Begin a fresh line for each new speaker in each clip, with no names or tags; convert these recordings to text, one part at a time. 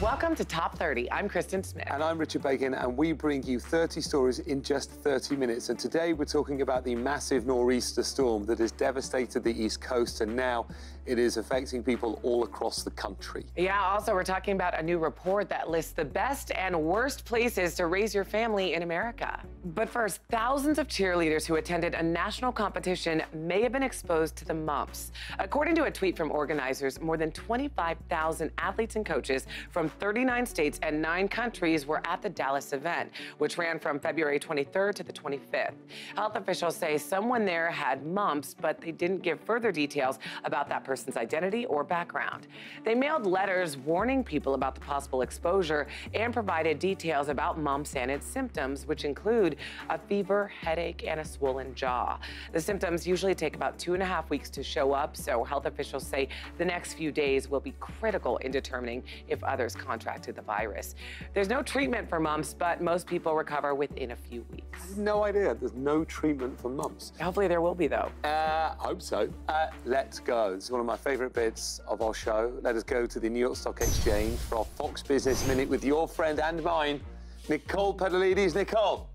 Welcome to Top 30. I'm Kristen Smith.
And I'm Richard Bacon, and we bring you 30 stories in just 30 minutes. And today we're talking about the massive nor'easter storm that has devastated the East Coast, and now it is affecting people all across the country.
Yeah, also we're talking about a new report that lists the best and worst places to raise your family in America. But first, thousands of cheerleaders who attended a national competition may have been exposed to the mumps. According to a tweet from organizers, more than 25,000 athletes and coaches from 39 states and 9 countries were at the Dallas event, which ran from February 23rd to the 25th. Health officials say someone there had mumps, but they didn't give further details about that person's identity or background. They mailed letters warning people about the possible exposure and provided details about mumps and its symptoms, which include a fever, headache, and a swollen jaw. The symptoms usually take about 2.5 weeks to show up, so health officials say the next few days will be critical in determining if others contracted the virus. There's no treatment for mumps, but most people recover within a few weeks.
I had no idea there's no treatment for mumps.
Hopefully there will be, though.
Hope so. Let's go. This is one of my favorite bits of our show. Let us go to the New York Stock Exchange for our Fox Business Minute with your friend and mine, Nicole Pedalides. Nicole,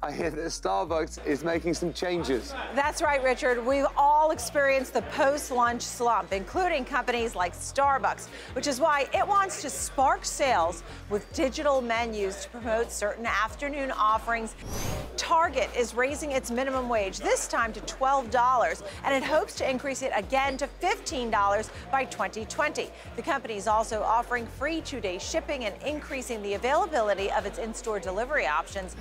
I hear that Starbucks is making some changes.
That's right, Richard. We've all experienced the post-lunch slump, including companies like Starbucks, which is why it wants to spark sales with digital menus to promote certain afternoon offerings. Target is raising its minimum wage, this time to $12, and it hopes to increase it again to $15 by 2020. The company is also offering free 2-day shipping and increasing the availability of its in-store delivery options.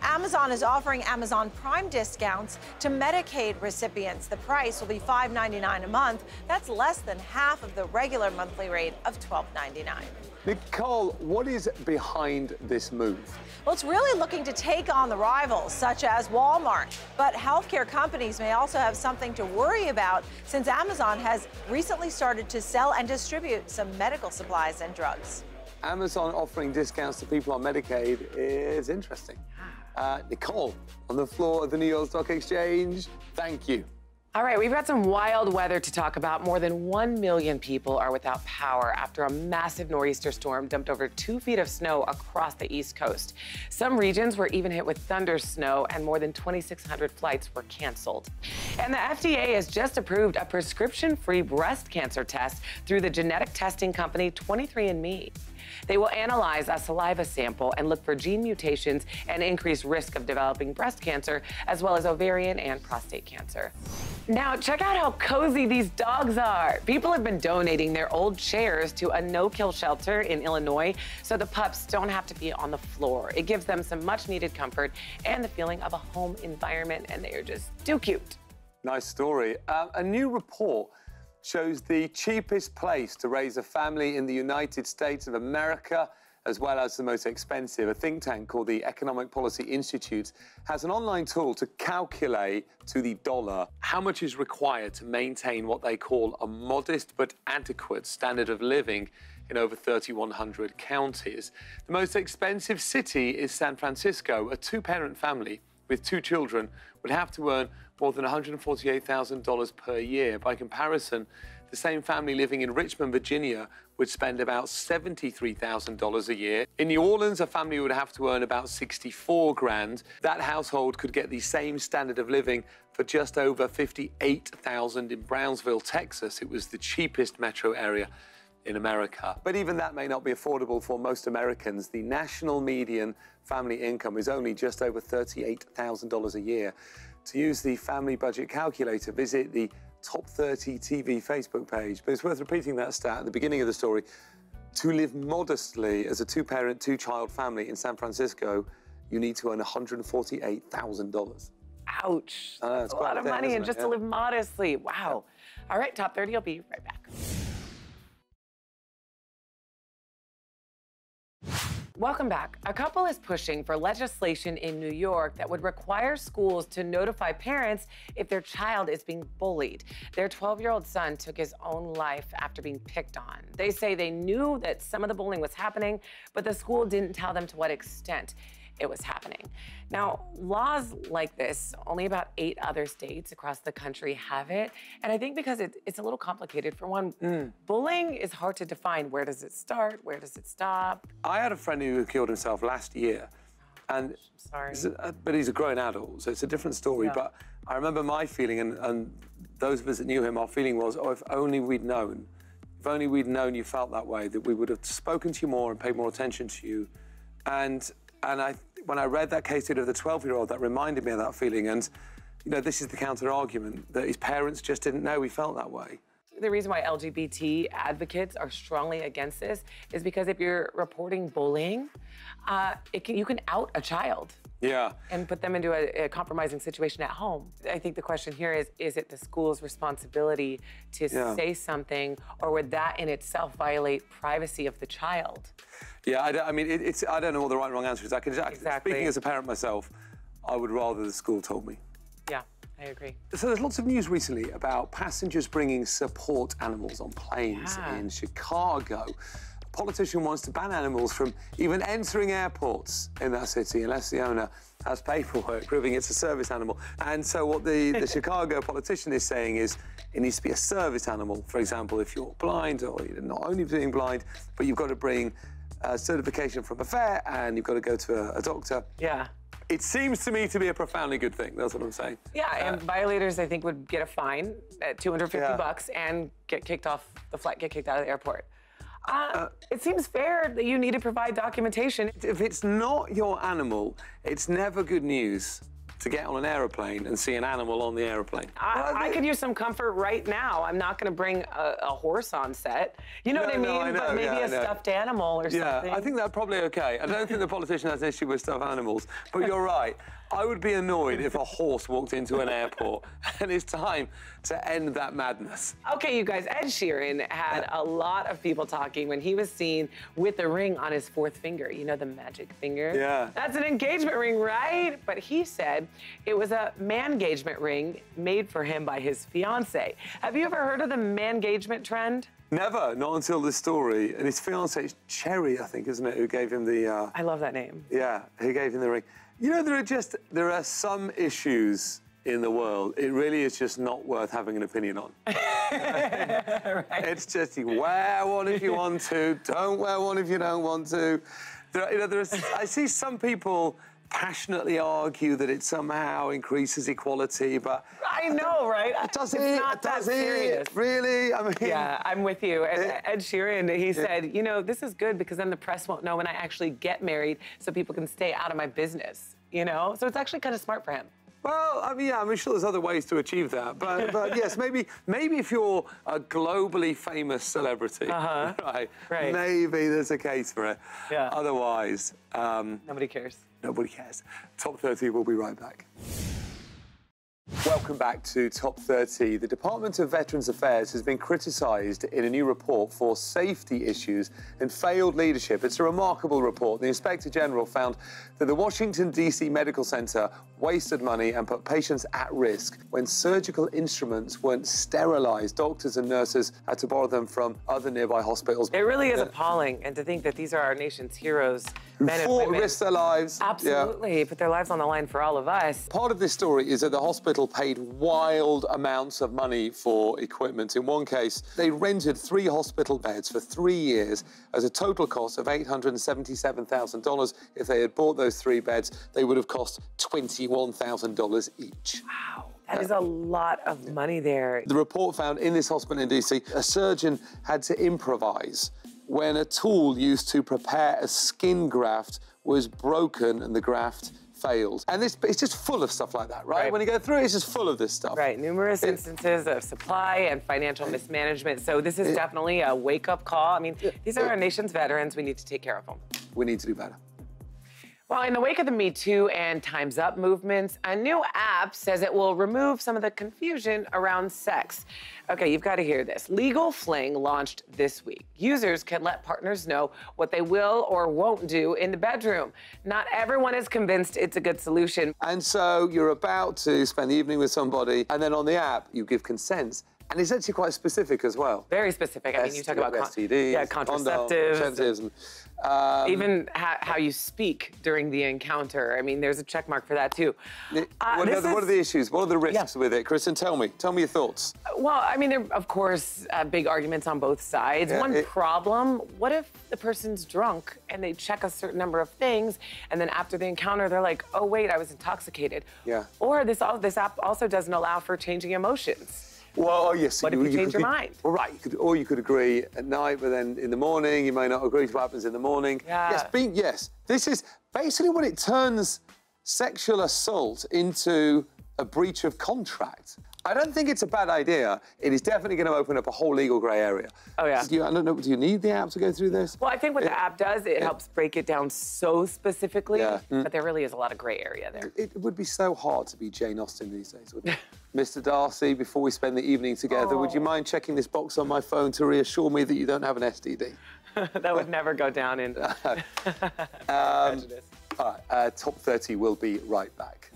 Amazon is offering Amazon Prime discounts to Medicaid recipients. The price will be $5.99 a month. That's less than half of the regular monthly rate of $12.99.
Nicole, what is behind this move?
Well, it's really looking to take on the rivals, such as Walmart. But healthcare companies may also have something to worry about, since Amazon has recently started to sell and distribute some medical supplies and drugs.
Amazon offering discounts to people on Medicaid is interesting. Nicole, on the floor of the New York Stock Exchange, thank you.
All right, we've got some wild weather to talk about. More than 1 million people are without power after a massive nor'easter storm dumped over 2 feet of snow across the East Coast. Some regions were even hit with thunder snow, and more than 2,600 flights were canceled. And the FDA has just approved a prescription-free breast cancer test through the genetic testing company 23andMe. They will analyze a saliva sample and look for gene mutations and increased risk of developing breast cancer, as well as ovarian and prostate cancer. Now, check out how cozy these dogs are. People have been donating their old chairs to a no-kill shelter in Illinois so the pups don't have to be on the floor. It gives them some much-needed comfort and the feeling of a home environment, and they are just too cute.
Nice story. A new report shows the cheapest place to raise a family in the United States of America, as well as the most expensive. A think tank called the Economic Policy Institute has an online tool to calculate to the dollar how much is required to maintain what they call a modest but adequate standard of living in over 3,100 counties. The most expensive city is San Francisco. A 2-parent family with 2 children would have to earn more than $148,000 per year. By comparison, the same family living in Richmond, Virginia would spend about $73,000 a year. In New Orleans, a family would have to earn about $64,000. That household could get the same standard of living for just over $58,000 in Brownsville, Texas. It was the cheapest metro area in America. But even that may not be affordable for most Americans. The national median family income is only just over $38,000 a year. To use the family budget calculator, visit the Top 30 TV Facebook page. But it's worth repeating that stat at the beginning of the story. To live modestly as a 2-parent, 2-child family in San Francisco, you need to earn $148,000.
Ouch.
It's
a lot of money, and just to live modestly. Wow.
Yeah.
All right, Top 30, I'll be right back. Welcome back. A couple is pushing for legislation in New York that would require schools to notify parents if their child is being bullied. Their 12-year-old son took his own life after being picked on. They say they knew that some of the bullying was happening, but the school didn't tell them to what extent. it was happening. Now, laws like this, only about 8 other states across the country have it. And I think because it's a little complicated. For one, bullying is hard to define. Where does it start? Where does it stop?
I had a friend who killed himself last year. And
Sorry.
but he's a grown adult, so it's a different story.
Yeah.
But I remember my feeling, and those of us that knew him, our feeling was, oh, if only we'd known. If only we'd known you felt that way, that we would have spoken to you more and paid more attention to you. And when I read that case study of the 12-year-old, that reminded me of that feeling. And, you know, this is the counter-argument, that his parents just didn't know he felt that way.
The reason why LGBT advocates are strongly against this is because if you're reporting bullying, you can out a child.
Yeah.
And put them into a compromising situation at home. I think the question here is it the school's responsibility to say something, or would that in itself violate privacy of the child?
Yeah, I mean, I don't know what the right and wrong answer is.
Exactly.
Speaking as a parent myself, I would rather the school told me.
Yeah, I agree.
So there's lots of news recently about passengers bringing support animals on planes in Chicago. A politician wants to ban animals from even entering airports in that city unless the owner has paperwork proving it's a service animal. And so what the Chicago politician is saying is it needs to be a service animal. For example, if you're blind, or you're not only being blind, but you've got to bring certification from a vet and you've got to go to a doctor.
Yeah.
It seems to me to be a profoundly good thing. That's what I'm saying.
Yeah, and violators, I think, would get a fine at $250 and get kicked off the flight, get kicked out of the airport. It seems fair that you need to provide documentation.
If it's not your animal, it's never good news to get on an aeroplane and see an animal on the aeroplane.
I could use some comfort right now. I'm not going to bring a horse on set. You know what I mean?
No, I know,
but maybe
I
a
know.
stuffed animal or something.
Yeah, I think that's probably okay. I don't think the politician has an issue with stuffed animals, but you're right. I would be annoyed if a horse walked into an airport, and it's time to end that madness.
Okay, you guys, Ed Sheeran had a lot of people talking when he was seen with the ring on his 4th finger. You know, the magic finger?
Yeah.
That's an engagement ring, right? But he said it was a man-gagement ring made for him by his fiancée. Have you ever heard of the man-gagement trend?
Never, not until this story. And his fiancée, Cherry, I think, isn't it, who gave him the...
I love that name.
Yeah, who gave him the ring. You know, there are some issues in the world it really is just not worth having an opinion on.
Right.
It's just you wear one if you want to, don't wear one if you don't want to. I see some people passionately argue that it somehow increases equality, but
I know, right?
Does
it's
it?
not that
Does
serious.
it? Really? I mean,
yeah, I'm with you. Ed Sheeran, he said, you know, this is good because then the press won't know when I actually get married, so people can stay out of my business, you know? So it's actually kind of smart for him.
Well, I mean, yeah, I'm sure there's other ways to achieve that, but yes, maybe if you're a globally famous celebrity, right, maybe there's a case for it.
Yeah.
Otherwise,
nobody cares.
Nobody cares. Top 30, we'll be right back. Welcome back to Top 30. The Department of Veterans Affairs has been criticised in a new report for safety issues and failed leadership. It's a remarkable report. The Inspector General found that the Washington, D.C. Medical Center wasted money and put patients at risk when surgical instruments weren't sterilised. Doctors and nurses had to borrow them from other nearby hospitals.
It really is appalling, and to think that these are our nation's heroes,
who
men and
fought,
women.
risked their lives.
Absolutely, put their lives on the line for all of us.
Part of this story is that the hospital paid wild amounts of money for equipment. In one case, they rented 3 hospital beds for 3 years as a total cost of $877,000. If they had bought those 3 beds, they would have cost $21,000 each.
Wow. That is a lot of money there.
The report found in this hospital in DC, a surgeon had to improvise when a tool used to prepare a skin graft was broken and the graft failed. And it's just full of stuff like that, right? When you go through it, it's just full of this stuff.
Right, numerous instances of supply and financial mismanagement. So this is definitely a wake-up call. I mean, these are our nation's veterans. We need to take care of them.
We need to do better.
Well, in the wake of the Me Too and Time's Up movements, a new app says it will remove some of the confusion around sex. Okay, you've got to hear this. Legal Fling launched this week. Users can let partners know what they will or won't do in the bedroom. Not everyone is convinced it's a good solution.
And so you're about to spend the evening with somebody, and then on the app, you give consent, And it's actually quite specific as well.
Very specific. I mean, you talk about
STDs,
contraceptives. Even how you speak during the encounter. I mean, there's a check mark for that, too.
What are the issues? What are the risks with it? Kristen, tell me your thoughts.
Well, I mean, there are, of course, big arguments on both sides.
Yeah,
One problem, what if the person's drunk and they check a certain number of things, and then after the encounter, they're like, oh, wait, I was intoxicated.
Yeah.
Or this app also doesn't allow for changing emotions.
Well, yes.
What if you change your mind?
Well, right. You could agree at night, but then in the morning, you may not agree to what happens in the morning.
Yeah.
Yes. This is basically when it turns sexual assault into a breach of contract. I don't think it's a bad idea. It is definitely going to open up a whole legal grey area.
Oh, yeah.
I don't know, do you need the app to go through this?
Well, I think what the app does, it helps break it down so specifically,
Yeah.
but there really is a lot of grey area there.
It would be so hard to be Jane Austen these days, wouldn't it? Mr. Darcy, before we spend the evening together, would you mind checking this box on my phone to reassure me that you don't have an STD?
That would never go down in prejudice.
All right, Top 30 will be right back.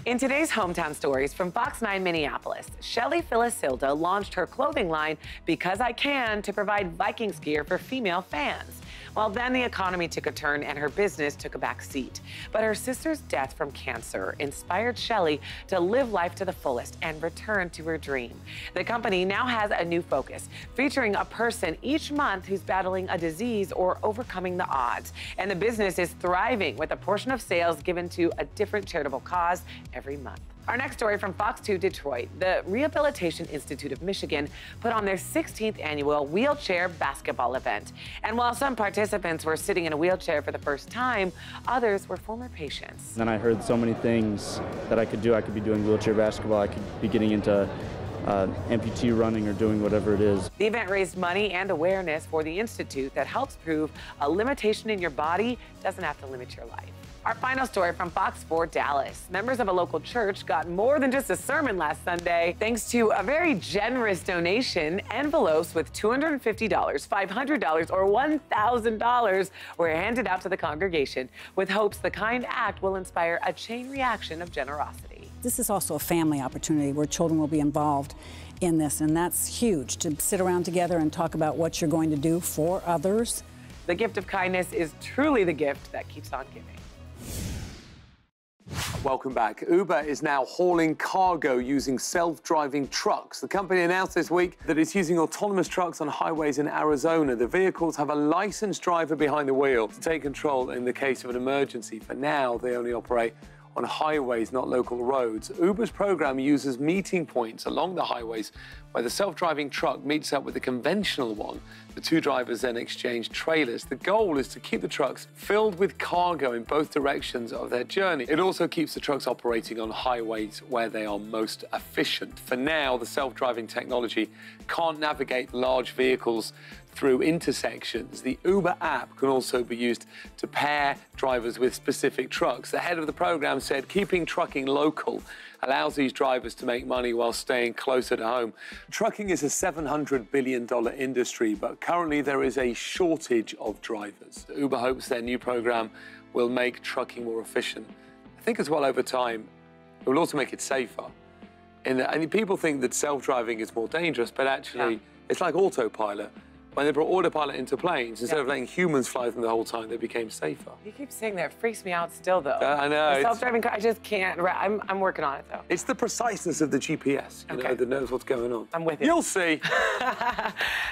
In today's Hometown Stories from Fox 9 Minneapolis, Shelly Philisilda launched her clothing line, Because I Can, to provide Vikings gear for female fans. Well, then the economy took a turn and her business took a back seat. But her sister's death from cancer inspired Shelly to live life to the fullest and return to her dream. The company now has a new focus, featuring a person each month who's battling a disease or overcoming the odds. And the business is thriving, with a portion of sales given to a different charitable cause every month. Our next story from Fox 2 Detroit. The Rehabilitation Institute of Michigan put on their 16th annual wheelchair basketball event. And while some participants were sitting in a wheelchair for the first time, others were former patients.
Then I heard so many things that I could do. I could be doing wheelchair basketball. I could be getting into amputee running or doing whatever it is.
The event raised money and awareness for the Institute that helps prove a limitation in your body doesn't have to limit your life. Our final story from Fox 4 Dallas. Members of a local church got more than just a sermon last Sunday. Thanks to a very generous donation, envelopes with $250, $500, or $1,000 were handed out to the congregation, with hopes the kind act will inspire a chain reaction of generosity.
This is also a family opportunity where children will be involved in this, and that's huge, to sit around together and talk about what you're going to do for others.
The gift of kindness is truly the gift that keeps on giving.
Welcome back. Uber is now hauling cargo using self-driving trucks. The company announced this week that it's using autonomous trucks on highways in Arizona. The vehicles have a licensed driver behind the wheel to take control in the case of an emergency. For now, they only operate on highways, not local roads. Uber's program uses meeting points along the highways where the self-driving truck meets up with the conventional one. The two drivers then exchange trailers. The goal is to keep the trucks filled with cargo in both directions of their journey. It also keeps the trucks operating on highways where they are most efficient. For now, the self-driving technology can't navigate large vehicles through intersections. The Uber app can also be used to pair drivers with specific trucks. The head of the program said keeping trucking local allows these drivers to make money while staying closer to home. Trucking is a $700 billion industry, but currently there is a shortage of drivers. Uber hopes their new program will make trucking more efficient. I think as well over time, it will also make it safer. And people think that self-driving is more dangerous, but actually it's like autopilot. When they brought autopilot into planes, instead of letting humans fly them the whole time, they became safer.
You keep saying that. It freaks me out still, though.
I know.
The self-driving car, I just can't. I'm working on it, though.
It's the preciseness of the GPS, you know, that knows what's going on.
I'm with you.
You'll see.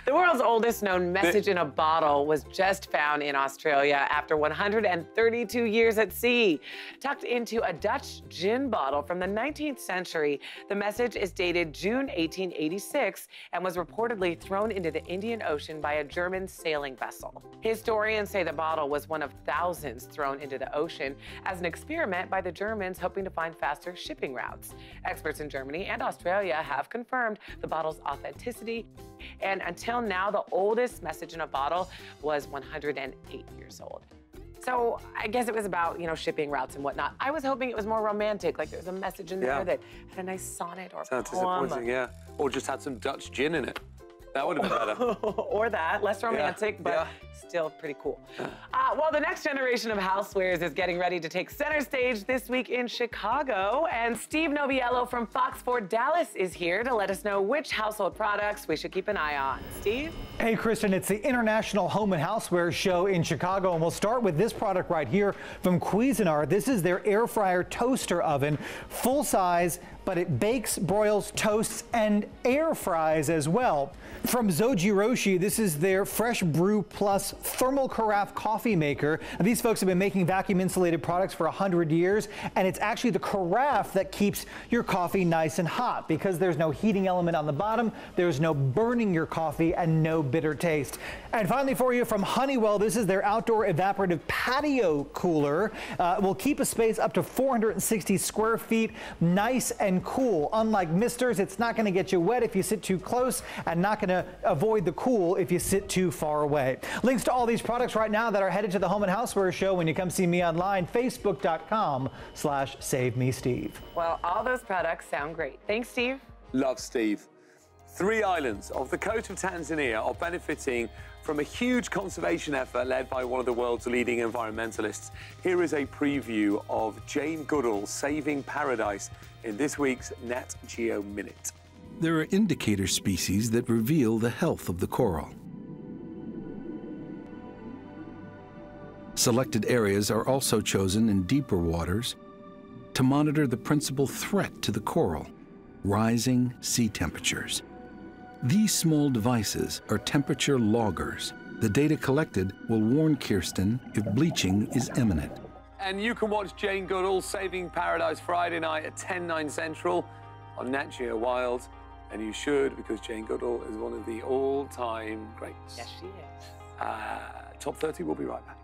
The world's oldest known message in a bottle was just found in Australia after 132 years at sea. Tucked into a Dutch gin bottle from the 19th century, the message is dated June 1886 and was reportedly thrown into the Indian Ocean by a German sailing vessel. Historians say the bottle was one of thousands thrown into the ocean as an experiment by the Germans hoping to find faster shipping routes. Experts in Germany and Australia have confirmed the bottle's authenticity, and until now, the oldest message in a bottle was 108 years old. So I guess it was about, you know, shipping routes and whatnot. I was hoping it was more romantic, like there was a message in there that had a nice sonnet or
Sounds
poem.
disappointing, yeah. Or just had some Dutch gin in it. That would have been better.
Or that, less romantic, but Still pretty cool. Well, the next generation of housewares is getting ready to take center stage this week in Chicago. And Steve Noviello from Fox 4 Dallas is here to let us know which household products we should keep an eye on. Steve?
Hey, Kristen, it's the International Home and Houseware Show in Chicago, and we'll start with this product right here from Cuisinart. This is their air fryer toaster oven, full size, but it bakes, broils, toasts, and air fries as well. From Zoji Roshi, this is their Fresh Brew Plus thermal carafe coffee maker. And these folks have been making vacuum insulated products for 100 years, and it's actually the carafe that keeps your coffee nice and hot because there's no heating element on the bottom, there's no burning your coffee, and no bitter taste. And finally for you from Honeywell, this is their outdoor evaporative patio cooler. It will keep a space up to 460 square feet, nice and cool. Unlike Misters, it's not going to get you wet if you sit too close and not going to avoid the cool if you sit too far away. Links to all these products right now that are headed to the Home and Houseware Show when you come see me online, facebook.com/SaveMeSteve.
Well, all those products sound great. Thanks, Steve.
Love Steve. 3 islands off the coast of Tanzania are benefiting from a huge conservation effort led by one of the world's leading environmentalists. Here is a preview of Jane Goodall saving paradise in this week's Nat Geo Minute.
There are indicator species that reveal the health of the coral. Selected areas are also chosen in deeper waters to monitor the principal threat to the coral, rising sea temperatures. These small devices are temperature loggers. The data collected will warn Kirsten if bleaching is imminent.
And you can watch Jane Goodall Saving Paradise Friday night at 10/9 Central on Nat Geo Wild. And you should, because Jane Goodall is one of the all-time greats.
Yes, she is.
Top 30, we'll be right back.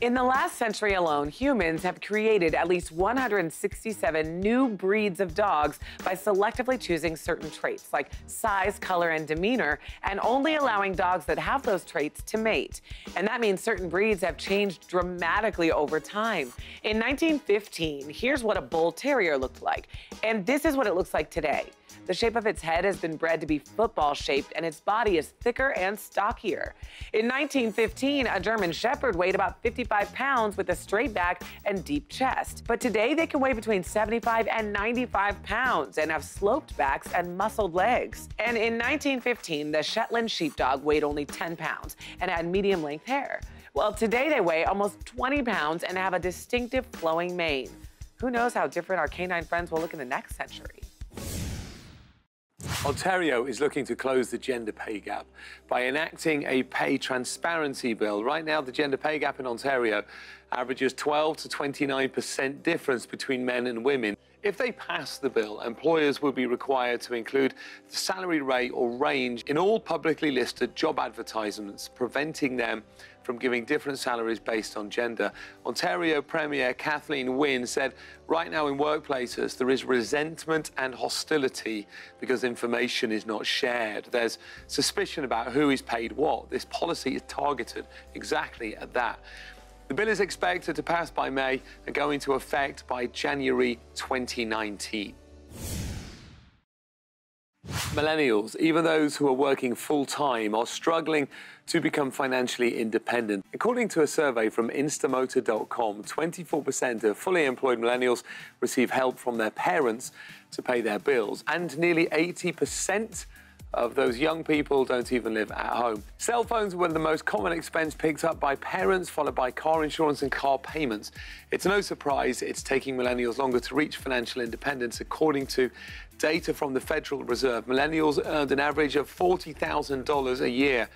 In the last century alone, humans have created at least 167 new breeds of dogs by selectively choosing certain traits like size, color, and demeanor, and only allowing dogs that have those traits to mate. And that means certain breeds have changed dramatically over time. In 1915, here's what a bull terrier looked like, and this is what it looks like today. The shape of its head has been bred to be football-shaped, and its body is thicker and stockier. In 1915, a German Shepherd weighed about 55 pounds with a straight back and deep chest. But today, they can weigh between 75 and 95 pounds and have sloped backs and muscled legs. And in 1915, the Shetland Sheepdog weighed only 10 pounds and had medium-length hair. Well, today they weigh almost 20 pounds and have a distinctive flowing mane. Who knows how different our canine friends will look in the next century?
Ontario is looking to close the gender pay gap by enacting a pay transparency bill. Right now, the gender pay gap in Ontario averages 12 to 29% difference between men and women. If they pass the bill, employers will be required to include the salary rate or range in all publicly listed job advertisements, preventing them from giving different salaries based on gender. Ontario Premier Kathleen Wynne said right now in workplaces there is resentment and hostility because information is not shared. There's suspicion about who is paid what. This policy is targeted exactly at that. The bill is expected to pass by May and go into effect by January 2019. Millennials, even those who are working full-time, are struggling to become financially independent. According to a survey from Instamotor.com, 24% of fully employed millennials receive help from their parents to pay their bills, and nearly 80% of those young people don't even live at home. Cell phones were the most common expense picked up by parents, followed by car insurance and car payments. It's no surprise it's taking millennials longer to reach financial independence. According to data from the Federal Reserve, millennials earned an average of $40,000 a year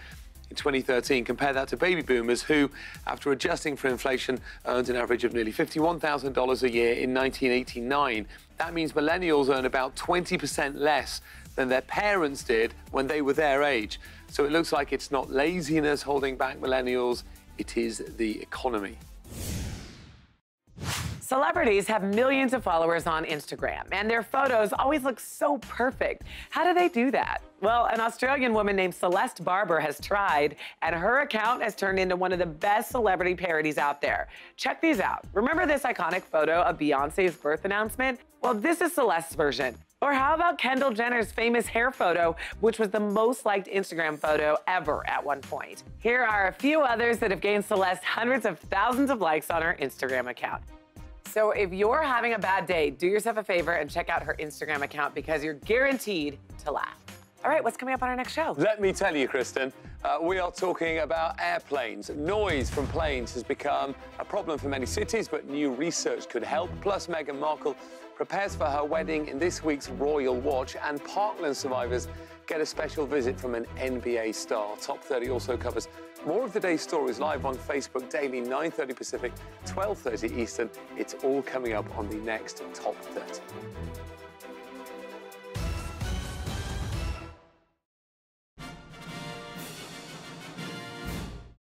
in 2013. Compare that to baby boomers who, after adjusting for inflation, earned an average of nearly $51,000 a year in 1989. That means millennials earn about 20% less than their parents did when they were their age. So it looks like it's not laziness holding back millennials, it is the economy.
Celebrities have millions of followers on Instagram, and their photos always look so perfect. How do they do that? Well, an Australian woman named Celeste Barber has tried, and her account has turned into one of the best celebrity parodies out there. Check these out. Remember this iconic photo of Beyoncé's birth announcement? Well, this is Celeste's version. Or how about Kendall Jenner's famous hair photo, which was the most liked Instagram photo ever at one point? Here are a few others that have gained Celeste hundreds of thousands of likes on her Instagram account. So if you're having a bad day, do yourself a favor and check out her Instagram account because you're guaranteed to laugh. All right, what's coming up on our next show?
Let me tell you, Kristen, we are talking about airplanes. Noise from planes has become a problem for many cities, but new research could help. Plus, Meghan Markle prepares for her wedding in this week's Royal Watch, and Parkland survivors get a special visit from an NBA star. Top 30 also covers more of the day's stories live on Facebook daily, 9:30 Pacific, 12:30 Eastern. It's all coming up on the next Top 30.